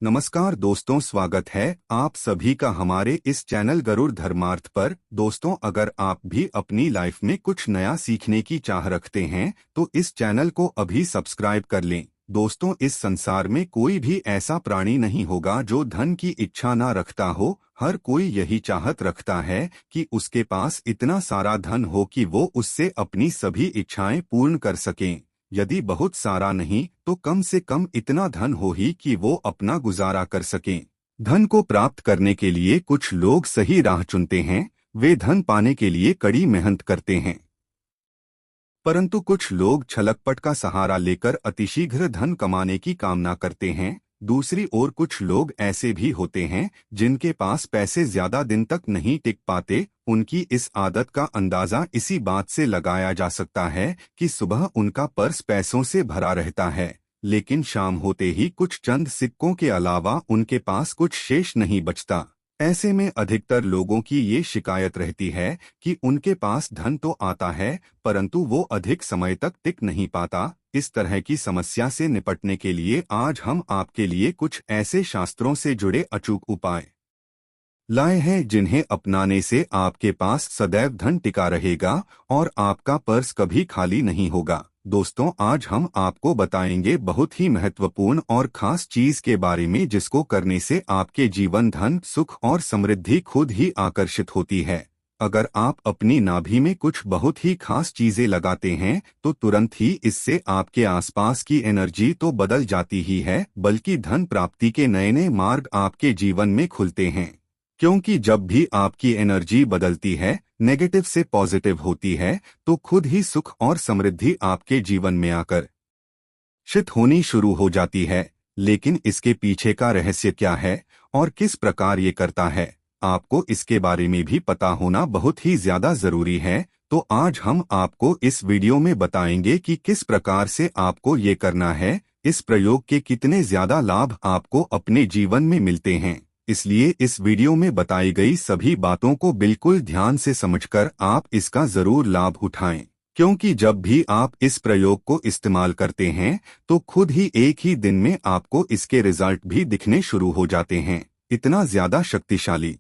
नमस्कार दोस्तों, स्वागत है आप सभी का हमारे इस चैनल गरुड़ धर्मार्थ पर। दोस्तों, अगर आप भी अपनी लाइफ में कुछ नया सीखने की चाह रखते हैं तो इस चैनल को अभी सब्सक्राइब कर लें। दोस्तों, इस संसार में कोई भी ऐसा प्राणी नहीं होगा जो धन की इच्छा ना रखता हो। हर कोई यही चाहत रखता है कि उसके पास इतना सारा धन हो कि वो उससे अपनी सभी इच्छाएं पूर्ण कर सकें। यदि बहुत सारा नहीं तो कम से कम इतना धन हो ही कि वो अपना गुजारा कर सकें। धन को प्राप्त करने के लिए कुछ लोग सही राह चुनते हैं, वे धन पाने के लिए कड़ी मेहनत करते हैं। परंतु कुछ लोग छलकपट का सहारा लेकर अतिशीघ्र धन कमाने की कामना करते हैं। दूसरी ओर कुछ लोग ऐसे भी होते हैं जिनके पास पैसे ज्यादा दिन तक नहीं टिक पाते। उनकी इस आदत का अंदाजा इसी बात से लगाया जा सकता है कि सुबह उनका पर्स पैसों से भरा रहता है, लेकिन शाम होते ही कुछ चंद सिक्कों के अलावा उनके पास कुछ शेष नहीं बचता। ऐसे में अधिकतर लोगों की ये शिकायत रहती है कि उनके पास धन तो आता है परंतु वो अधिक समय तक टिक नहीं पाता। इस तरह की समस्या से निपटने के लिए आज हम आपके लिए कुछ ऐसे शास्त्रों से जुड़े अचूक उपाय लाए हैं जिन्हें अपनाने से आपके पास सदैव धन टिका रहेगा और आपका पर्स कभी खाली नहीं होगा। दोस्तों, आज हम आपको बताएंगे बहुत ही महत्वपूर्ण और खास चीज के बारे में जिसको करने से आपके जीवन धन, सुख और समृद्धि खुद ही आकर्षित होती है। अगर आप अपनी नाभि में कुछ बहुत ही खास चीजें लगाते हैं तो तुरंत ही इससे आपके आसपास की एनर्जी तो बदल जाती ही है, बल्कि धन प्राप्ति के नए नए मार्ग आपके जीवन में खुलते हैं। क्योंकि जब भी आपकी एनर्जी बदलती है, नेगेटिव से पॉजिटिव होती है, तो खुद ही सुख और समृद्धि आपके जीवन में आकर शित होनी शुरू हो जाती है। लेकिन इसके पीछे का रहस्य क्या है और किस प्रकार ये करता है, आपको इसके बारे में भी पता होना बहुत ही ज्यादा जरूरी है। तो आज हम आपको इस वीडियो में बताएंगे कि किस प्रकार से आपको ये करना है, इस प्रयोग के कितने ज्यादा लाभ आपको अपने जीवन में मिलते हैं। इसलिए इस वीडियो में बताई गई सभी बातों को बिल्कुल ध्यान से समझकर आप इसका जरूर लाभ उठाएं, क्योंकि जब भी आप इस प्रयोग को इस्तेमाल करते हैं तो खुद ही एक ही दिन में आपको इसके रिजल्ट भी दिखने शुरू हो जाते हैं। इतना ज्यादा शक्तिशाली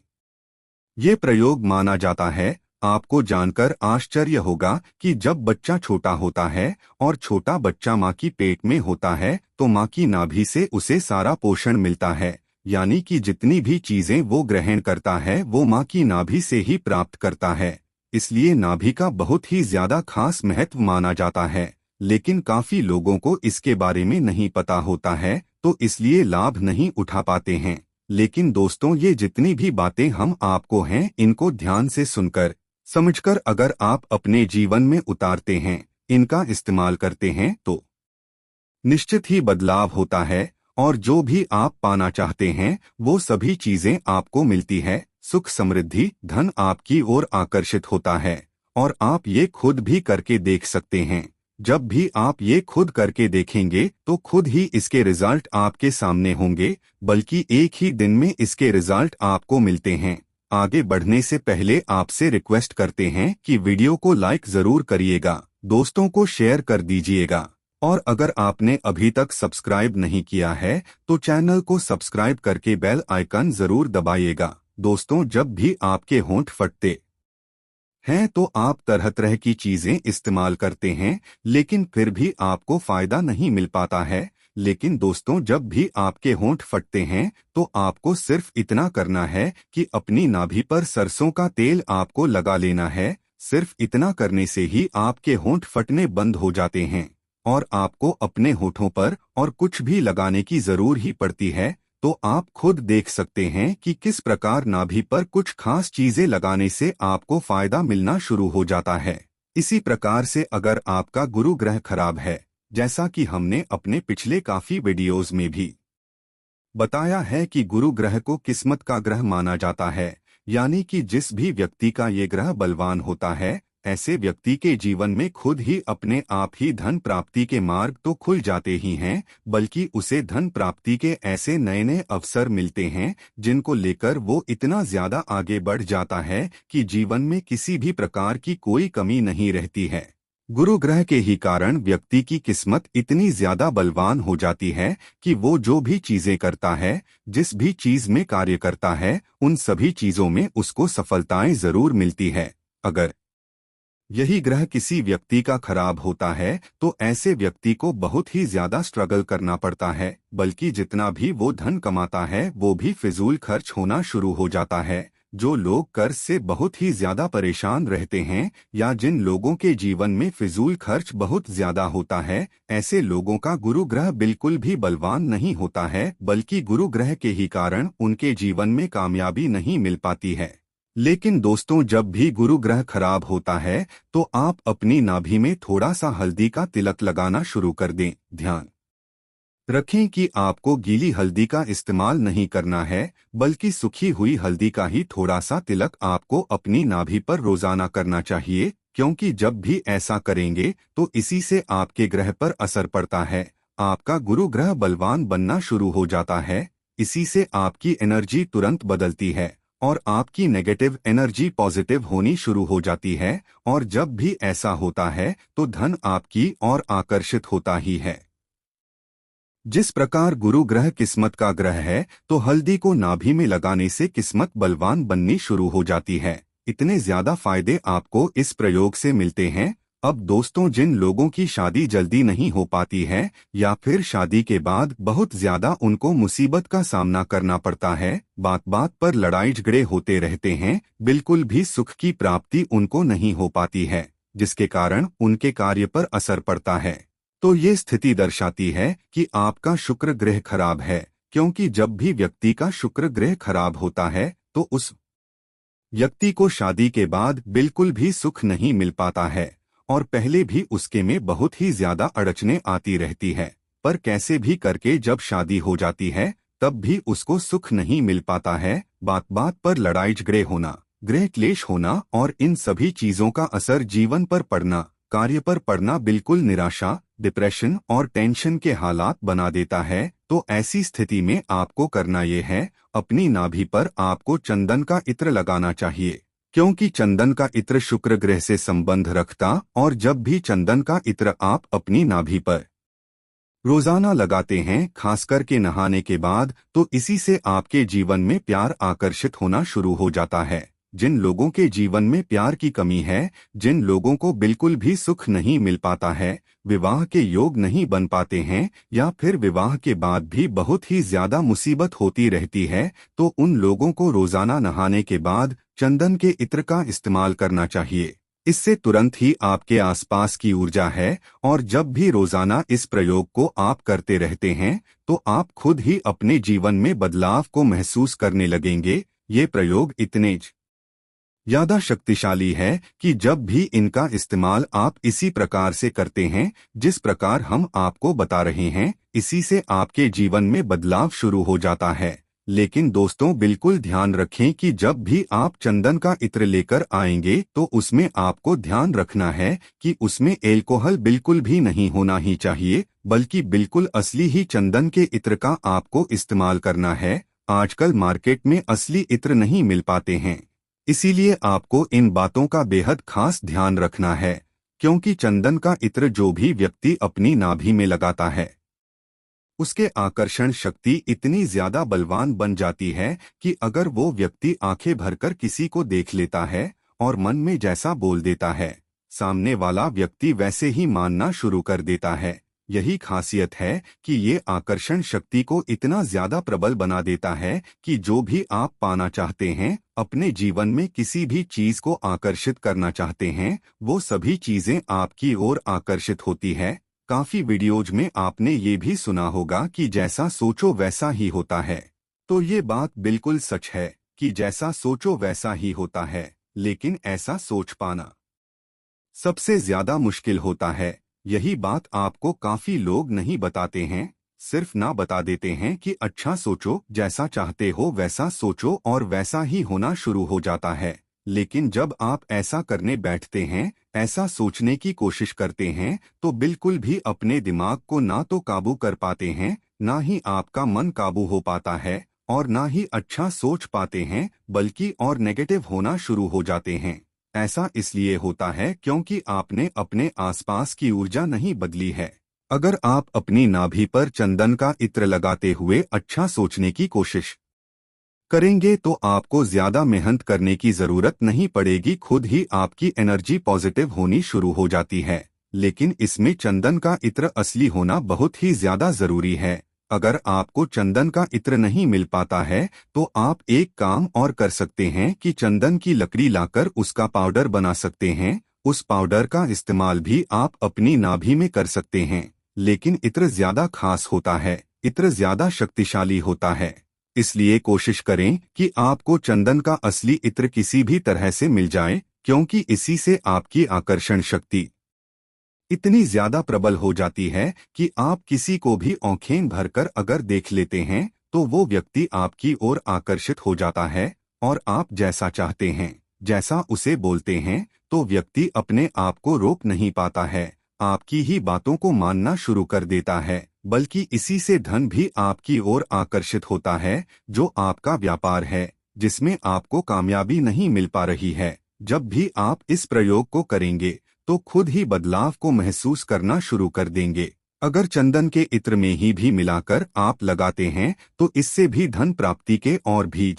ये प्रयोग माना जाता है। आपको जानकर आश्चर्य होगा कि जब बच्चा छोटा होता है और छोटा बच्चा माँ की पेट में होता है तो माँ की नाभि से उसे सारा पोषण मिलता है, यानी कि जितनी भी चीजें वो ग्रहण करता है वो माँ की नाभि से ही प्राप्त करता है। इसलिए नाभि का बहुत ही ज्यादा खास महत्व माना जाता है, लेकिन काफी लोगों को इसके बारे में नहीं पता होता है तो इसलिए लाभ नहीं उठा पाते हैं। लेकिन दोस्तों, ये जितनी भी बातें हम आपको हैं इनको ध्यान से सुनकर समझकर अगर आप अपने जीवन में उतारते हैं, इनका इस्तेमाल करते हैं तो निश्चित ही बदलाव होता है और जो भी आप पाना चाहते हैं वो सभी चीजें आपको मिलती है। सुख, समृद्धि, धन आपकी ओर आकर्षित होता है और आप ये खुद भी करके देख सकते हैं। जब भी आप ये खुद करके देखेंगे तो खुद ही इसके रिजल्ट आपके सामने होंगे, बल्कि एक ही दिन में इसके रिजल्ट आपको मिलते हैं। आगे बढ़ने से पहले आपसे रिक्वेस्ट करते हैं कि वीडियो को लाइक जरूर करिएगा, दोस्तों को शेयर कर दीजिएगा और अगर आपने अभी तक सब्सक्राइब नहीं किया है तो चैनल को सब्सक्राइब करके बेल आइकन जरूर दबाइएगा। दोस्तों, जब भी आपके होंठ फटते हैं तो आप तरह तरह की चीजें इस्तेमाल करते हैं लेकिन फिर भी आपको फायदा नहीं मिल पाता है। लेकिन दोस्तों, जब भी आपके होंठ फटते हैं तो आपको सिर्फ इतना करना है कि अपनी नाभि पर सरसों का तेल आपको लगा लेना है। सिर्फ इतना करने से ही आपके होंठ फटने बंद हो जाते हैं और आपको अपने होठों पर और कुछ भी लगाने की जरूर ही पड़ती है। तो आप खुद देख सकते हैं कि किस प्रकार नाभि पर कुछ खास चीजें लगाने से आपको फायदा मिलना शुरू हो जाता है। इसी प्रकार से अगर आपका गुरु ग्रह खराब है, जैसा कि हमने अपने पिछले काफी वीडियोज में भी बताया है कि गुरु ग्रह को किस्मत का ग्रह माना जाता है, यानी कि जिस भी व्यक्ति का ये ग्रह बलवान होता है, ऐसे व्यक्ति के जीवन में खुद ही अपने आप ही धन प्राप्ति के मार्ग तो खुल जाते ही हैं, बल्कि उसे धन प्राप्ति के ऐसे नए नए अवसर मिलते हैं जिनको लेकर वो इतना ज्यादा आगे बढ़ जाता है कि जीवन में किसी भी प्रकार की कोई कमी नहीं रहती है। गुरु ग्रह के ही कारण व्यक्ति की किस्मत इतनी ज्यादा बलवान हो जाती है कि वो जो भी चीजें करता है, जिस भी चीज में कार्य करता है, उन सभी चीजों में उसको सफलताएं जरूर मिलती है। अगर यही ग्रह किसी व्यक्ति का खराब होता है तो ऐसे व्यक्ति को बहुत ही ज्यादा स्ट्रगल करना पड़ता है, बल्कि जितना भी वो धन कमाता है वो भी फिजूल खर्च होना शुरू हो जाता है। जो लोग कर्ज से बहुत ही ज्यादा परेशान रहते हैं या जिन लोगों के जीवन में फिजूल खर्च बहुत ज्यादा होता है, ऐसे लोगों का गुरु ग्रह बिल्कुल भी बलवान नहीं होता है, बल्कि गुरु ग्रह के ही कारण उनके जीवन में कामयाबी नहीं मिल पाती है। लेकिन दोस्तों, जब भी गुरु ग्रह खराब होता है तो आप अपनी नाभि में थोड़ा सा हल्दी का तिलक लगाना शुरू कर दें। ध्यान रखें कि आपको गीली हल्दी का इस्तेमाल नहीं करना है, बल्कि सूखी हुई हल्दी का ही थोड़ा सा तिलक आपको अपनी नाभि पर रोजाना करना चाहिए, क्योंकि जब भी ऐसा करेंगे तो इसी से आपके ग्रह पर असर पड़ता है। आपका गुरु ग्रह बलवान बनना शुरू हो जाता है। इसी से आपकी एनर्जी तुरंत बदलती है और आपकी नेगेटिव एनर्जी पॉजिटिव होनी शुरू हो जाती है। और जब भी ऐसा होता है तो धन आपकी ओर आकर्षित होता ही है। जिस प्रकार गुरु ग्रह किस्मत का ग्रह है, तो हल्दी को नाभि में लगाने से किस्मत बलवान बननी शुरू हो जाती है। इतने ज्यादा फायदे आपको इस प्रयोग से मिलते हैं। अब दोस्तों, जिन लोगों की शादी जल्दी नहीं हो पाती है या फिर शादी के बाद बहुत ज्यादा उनको मुसीबत का सामना करना पड़ता है, बात बात पर लड़ाई झगड़े होते रहते हैं, बिल्कुल भी सुख की प्राप्ति उनको नहीं हो पाती है, जिसके कारण उनके कार्य पर असर पड़ता है, तो ये स्थिति दर्शाती है कि आपका शुक्र ग्रह खराब है। क्योंकि जब भी व्यक्ति का शुक्र ग्रह खराब होता है तो उस व्यक्ति को शादी के बाद बिल्कुल भी सुख नहीं मिल पाता है और पहले भी उसके में बहुत ही ज्यादा अड़चने आती रहती है। पर कैसे भी करके जब शादी हो जाती है तब भी उसको सुख नहीं मिल पाता है। बात बात पर लड़ाई झगड़े होना, गृह क्लेश होना और इन सभी चीजों का असर जीवन पर पड़ना, कार्य पर पड़ना बिल्कुल निराशा, डिप्रेशन और टेंशन के हालात बना देता है। तो ऐसी स्थिति में आपको करना ये है, अपनी नाभि पर आपको चंदन का इत्र लगाना चाहिए, क्योंकि चंदन का इत्र शुक्र ग्रह से संबंध रखता और जब भी चंदन का इत्र आप अपनी नाभि पर रोजाना लगाते हैं, खासकर के नहाने के बाद, तो इसी से आपके जीवन में प्यार आकर्षित होना शुरू हो जाता है। जिन लोगों के जीवन में प्यार की कमी है, जिन लोगों को बिल्कुल भी सुख नहीं मिल पाता है, विवाह के योग नहीं बन पाते हैं या फिर विवाह के बाद भी बहुत ही ज्यादा मुसीबत होती रहती है, तो उन लोगों को रोजाना नहाने के बाद चंदन के इत्र का इस्तेमाल करना चाहिए। इससे तुरंत ही आपके आसपास की ऊर्जा है और जब भी रोजाना इस प्रयोग को आप करते रहते हैं तो आप खुद ही अपने जीवन में बदलाव को महसूस करने लगेंगे। ये प्रयोग इतने ज्यादा शक्तिशाली है कि जब भी इनका इस्तेमाल आप इसी प्रकार से करते हैं जिस प्रकार हम आपको बता रहे हैं, इसी से आपके जीवन में बदलाव शुरू हो जाता है। लेकिन दोस्तों, बिल्कुल ध्यान रखें कि जब भी आप चंदन का इत्र लेकर आएंगे तो उसमें आपको ध्यान रखना है कि उसमें एल्कोहल बिल्कुल भी नहीं होना ही चाहिए, बल्कि बिल्कुल असली ही चंदन के इत्र का आपको इस्तेमाल करना है। आजकल मार्केट में असली इत्र नहीं मिल पाते हैं, इसीलिए आपको इन बातों का बेहद खास ध्यान रखना है, क्योंकि चंदन का इत्र जो भी व्यक्ति अपनी नाभि में लगाता है उसके आकर्षण शक्ति इतनी ज्यादा बलवान बन जाती है कि अगर वो व्यक्ति आंखें भरकर किसी को देख लेता है और मन में जैसा बोल देता है, सामने वाला व्यक्ति वैसे ही मानना शुरू कर देता है। यही खासियत है कि ये आकर्षण शक्ति को इतना ज्यादा प्रबल बना देता है कि जो भी आप पाना चाहते हैं, अपने जीवन में किसी भी चीज को आकर्षित करना चाहते हैं, वो सभी चीजें आपकी ओर आकर्षित होती है। काफी वीडियोज में आपने ये भी सुना होगा कि जैसा सोचो वैसा ही होता है। तो ये बात बिल्कुल सच है कि जैसा सोचो वैसा ही होता है, लेकिन ऐसा सोच पाना सबसे ज्यादा मुश्किल होता है। यही बात आपको काफी लोग नहीं बताते हैं, सिर्फ ना बता देते हैं कि अच्छा सोचो, जैसा चाहते हो वैसा सोचो और वैसा ही होना शुरू हो जाता है। लेकिन जब आप ऐसा करने बैठते हैं, ऐसा सोचने की कोशिश करते हैं, तो बिल्कुल भी अपने दिमाग को ना तो काबू कर पाते हैं, ना ही आपका मन काबू हो पाता है और ना ही अच्छा सोच पाते हैं, बल्कि और नेगेटिव होना शुरू हो जाते हैं। ऐसा इसलिए होता है क्योंकि आपने अपने आसपास की ऊर्जा नहीं बदली है। अगर आप अपनी नाभि पर चंदन का इत्र लगाते हुए अच्छा सोचने की कोशिश करेंगे तो आपको ज्यादा मेहनत करने की जरूरत नहीं पड़ेगी, खुद ही आपकी एनर्जी पॉजिटिव होनी शुरू हो जाती है। लेकिन इसमें चंदन का इत्र असली होना बहुत ही ज्यादा जरूरी है। अगर आपको चंदन का इत्र नहीं मिल पाता है तो आप एक काम और कर सकते हैं कि चंदन की लकड़ी लाकर उसका पाउडर बना सकते हैं। उस पाउडर का इस्तेमाल भी आप अपनी नाभि में कर सकते हैं। लेकिन इत्र ज्यादा खास होता है, इत्र ज्यादा शक्तिशाली होता है। इसलिए कोशिश करें कि आपको चंदन का असली इत्र किसी भी तरह से मिल जाए, क्योंकि इसी से आपकी आकर्षण शक्ति इतनी ज्यादा प्रबल हो जाती है कि आप किसी को भी आंखें भरकर अगर देख लेते हैं तो वो व्यक्ति आपकी ओर आकर्षित हो जाता है और आप जैसा चाहते हैं, जैसा उसे बोलते हैं, तो व्यक्ति अपने आप को रोक नहीं पाता है, आपकी ही बातों को मानना शुरू कर देता है। बल्कि इसी से धन भी आपकी ओर आकर्षित होता है, जो आपका व्यापार है, जिसमें आपको कामयाबी नहीं मिल पा रही है। जब भी आप इस प्रयोग को करेंगे तो खुद ही बदलाव को महसूस करना शुरू कर देंगे। अगर चंदन के इत्र में ही भी मिलाकर आप लगाते हैं तो इससे भी धन प्राप्ति के और भी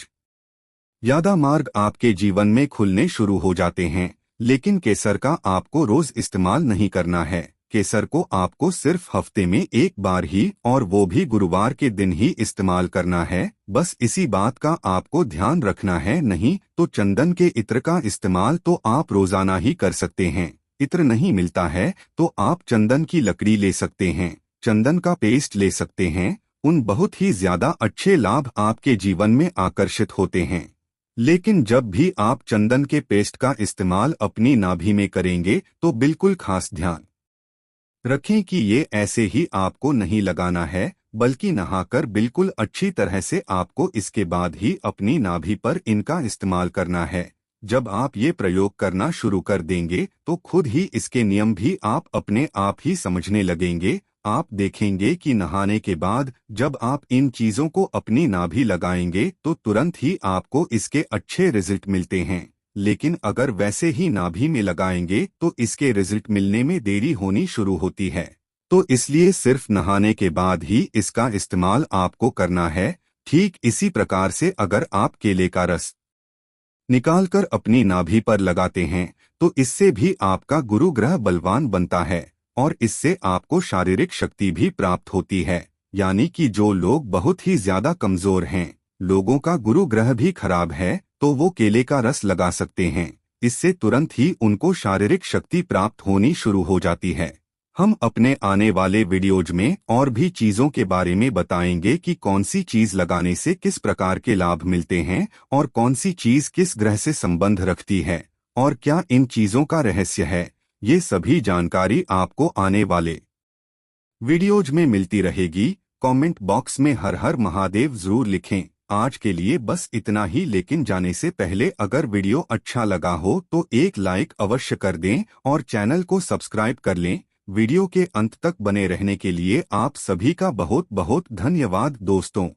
ज्यादा मार्ग आपके जीवन में खुलने शुरू हो जाते हैं। लेकिन केसर का आपको रोज इस्तेमाल नहीं करना है। केसर को आपको सिर्फ हफ्ते में एक बार ही, और वो भी गुरुवार के दिन ही इस्तेमाल करना है। बस इसी बात का आपको ध्यान रखना है। नहीं तो चंदन के इत्र का इस्तेमाल तो आप रोजाना ही कर सकते हैं। इत्र नहीं मिलता है तो आप चंदन की लकड़ी ले सकते हैं, चंदन का पेस्ट ले सकते हैं। उन बहुत ही ज्यादा अच्छे लाभ आपके जीवन में आकर्षित होते हैं। लेकिन जब भी आप चंदन के पेस्ट का इस्तेमाल अपनी नाभि में करेंगे तो बिल्कुल खास ध्यान रखें कि ये ऐसे ही आपको नहीं लगाना है, बल्कि नहाकर बिल्कुल अच्छी तरह से आपको इसके बाद ही अपनी नाभि पर इनका इस्तेमाल करना है। जब आप ये प्रयोग करना शुरू कर देंगे तो खुद ही इसके नियम भी आप अपने आप ही समझने लगेंगे। आप देखेंगे कि नहाने के बाद जब आप इन चीजों को अपनी नाभि लगाएंगे तो तुरंत ही आपको इसके अच्छे रिजल्ट मिलते हैं। लेकिन अगर वैसे ही नाभि में लगाएंगे तो इसके रिजल्ट मिलने में देरी होनी शुरू होती है। तो इसलिए सिर्फ नहाने के बाद ही इसका इस्तेमाल आपको करना है। ठीक इसी प्रकार से अगर आप केले का रस निकालकर अपनी नाभि पर लगाते हैं तो इससे भी आपका गुरु ग्रह बलवान बनता है और इससे आपको शारीरिक शक्ति भी प्राप्त होती है। यानी कि जो लोग बहुत ही ज्यादा कमजोर हैं, लोगों का गुरु ग्रह भी खराब है, तो वो केले का रस लगा सकते हैं। इससे तुरंत ही उनको शारीरिक शक्ति प्राप्त होनी शुरू हो जाती है। हम अपने आने वाले वीडियोज में और भी चीजों के बारे में बताएंगे कि कौन सी चीज लगाने से किस प्रकार के लाभ मिलते हैं और कौन सी चीज किस ग्रह से संबंध रखती है और क्या इन चीजों का रहस्य है। ये सभी जानकारी आपको आने वाले वीडियोज में मिलती रहेगी। कमेंट बॉक्स में हर हर महादेव जरूर लिखें। आज के लिए बस इतना ही, लेकिन जाने से पहले अगर वीडियो अच्छा लगा हो तो एक लाइक अवश्य कर दें और चैनल को सब्सक्राइब कर लें। वीडियो के अंत तक बने रहने के लिए आप सभी का बहुत बहुत धन्यवाद दोस्तों।